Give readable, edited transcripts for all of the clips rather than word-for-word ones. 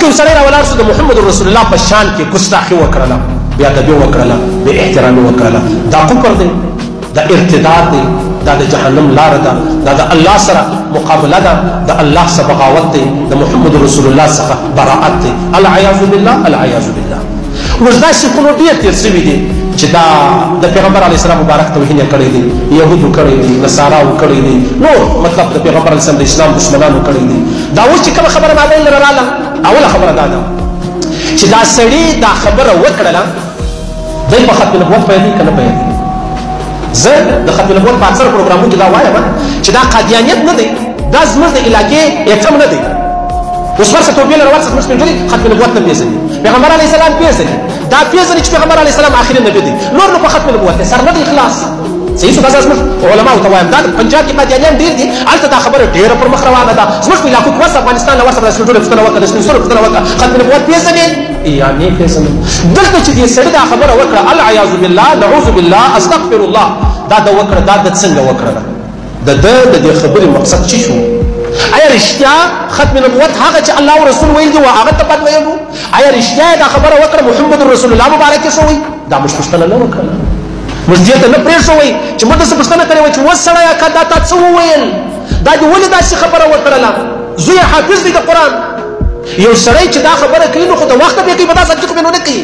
یو سړی راولاړ شو د محمد رسول الله په شان کې ګستاخي وکړله، بې ادبي وکړله، بې احترامي وکړله. دا کفر دی، دا ارتداد دی، دا د جهنم لاره ده، دا د الله سره مقابله ده، د الله څخه بغاوت دی، د محمد رسول الله څخه براءت دی. العیاذ بالله، العیاذ بالله. اوس دا شیخونو ډېر تېر شوي دي چې دا د پیغمبر علیه السلام مبارک توهین یې کړی دی، یهودو کړی دی، نصاراو کړی دی، نور مطلب د پیغمبر علیه السلام د اسلام دشمنانو کړی دی. دا اوس چې کومه خبره ما دلته راغله، اوله خبره دا ده چې دا سړي دا خبره وکړله، دی په ختم نبوت پوهېدی که نه پوهېدی؟ زه د ختم نبوت په اکثر پروګرامونو کې دا وایم چې دا قادیانیت نه دی، دا زموږ د علاقې ایټم نه دی. اوس ورسه توبې لره ورسه زموږ سپین ږیري ختم نبوت نه پېژني، پیغمبر علیه السلام پېژني، دا پېژني چې پیغمبر علیه السلام آخري نبي دی، نور نو په ختم نبوت دی، سر نه دی خلاص. صحیح شو؟ دا زموږ علماو ته وایم، دا پنجاب کې قادیانیان ډېر دي، هلته دا خبره ډېره پر مخ روانه ده. زموږ په علاقو کې ورسه افغانستان له ورسه د سپین ږیرو پوښتنه وکړه، د سپین سرو پوښتنه وکړه، ختم نبوت پېژنې یا نه پېژنې؟ دلته چې دې سړي دا خبره وکړه، العیاذ بالله، نعوذ بالله، استغفر الله، دا د وکړه، دا د څنګه وکړه؟ د دې خبرې مقصد څه شو؟ آیا رښتیا ختم نبوت هغه چې الله او رسول ویل دي هغه ته بد ویل؟ آیا رښتیا دا خبره وکړه محمد رسول الله مبارک څه وایي؟ دا موږ پوښتنه نه وکړه، موږ دې ته نه پرېښوئ چې موږ داسې پوښتنه کړې وه چې اوس سړیه که دا تا څه وویل، دا دې ولې داسې خبره وکړله؟ زوی حافظ دی د قرآن، یو سړی چې دا خبره کوي نو خو د وخته بیا کوي، په دا سبجې خو بیا نو نه کوي.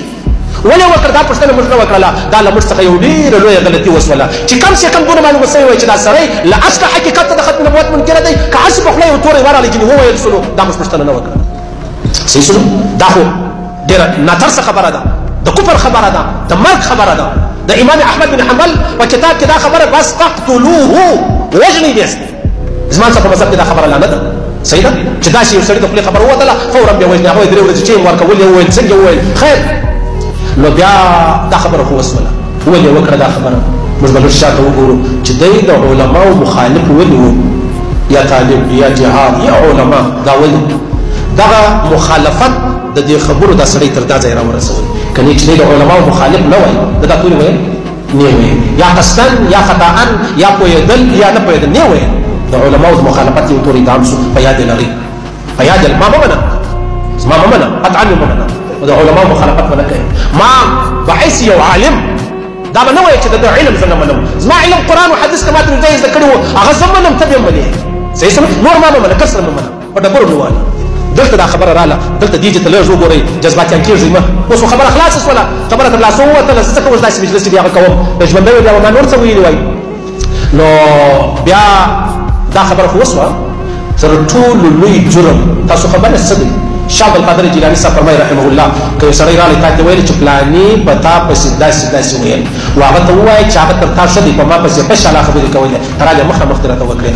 ولې وکړه دا پوښتنه موږ نه وکړله؟ دا له موږ څخه یو ډېره لویه غلطي وشوله چې کم سے کم دونه معلومه سوی وای چې دا سړی له اصله حقیقت ته د ختم نبوت منکره دی، که هسې په خوله یې توری ورغلی چې وویل شو نو دا موږ پوښتنه نه وکړه. صحیح شو؟ دا خو ډېره ناترسه خبره ده، د کفر خبره ده، د مرګ خبره ده. د امام احمد بن حنبل په کتاب کې دا خبره بس فقتلوه، وژنئ یې. زما څخه په مذهب کې دا خبره لا نه ده صحیح ده چې داسې یو سړي د خولې خبره ووتله فورا بیا وژنې، هغه یې 3 ورځې چې یې ورکول یې وویل، څنګه وویل؟ خیر، نو بیا دا خبره خو وسوله، ولې وکړه دا خبره؟ موږ به لږ شاته وګورو چې دی د علماو مخالف ولې و، یا طالب یا جهاد یا علما، دا ولې دغه مخالفت د دې خبرو دا سړی تر دا ځای راورسوي. کنې چې دی د علماو مخالف نه وای، دا ټولې ویل نه ویل، یا قصدن یا خطاً یا پوهېدل یا نه پوهېدل نه ویل. د علماو د مخالفت یو تورې دام شو، په یاد یې لرئ، په یاد یې ما مه منه، زما مه منه، قطعا مې مه منه، د علماو مخالفت به نه کوي. ما بحیث یو عالم دا به نه وایي چې د علم زه نه منم، زما علم قرآن و حدیث که ما ته زده کړي وو هغه زه منم، ته بیا منې. صحیح سمه؟ نور ما مه منه، کس نه مه منه، په ډبرو مې واله. دلته دا خبره رااله، دلته دې چې ته لږ وګورئ، جذباتیان کېږئ مه. اوس خو خبره خلاصه شوله، خبره تر لاسه ووتله، زه ځکه اوس داسې مجلس چې هغه کوم، د ژوندی ویل ما نور څه ویلي وای. نو بیا دا خبره خو وسوه، تر ټولو لوی جرم تاسو خبره څه دی؟ شاه عبدالقادر جیلاني صاحب فرمایي رحمه الله که یو سړی راغلی تا ته ویل چې پلاني په تا پسې داسې داسې ویل، و هغه ته ووایه چې هغه تر تا ښه دی، په ما پسې بشاله خبرې کولې، ته رالې مخامخ دې راته وکړې.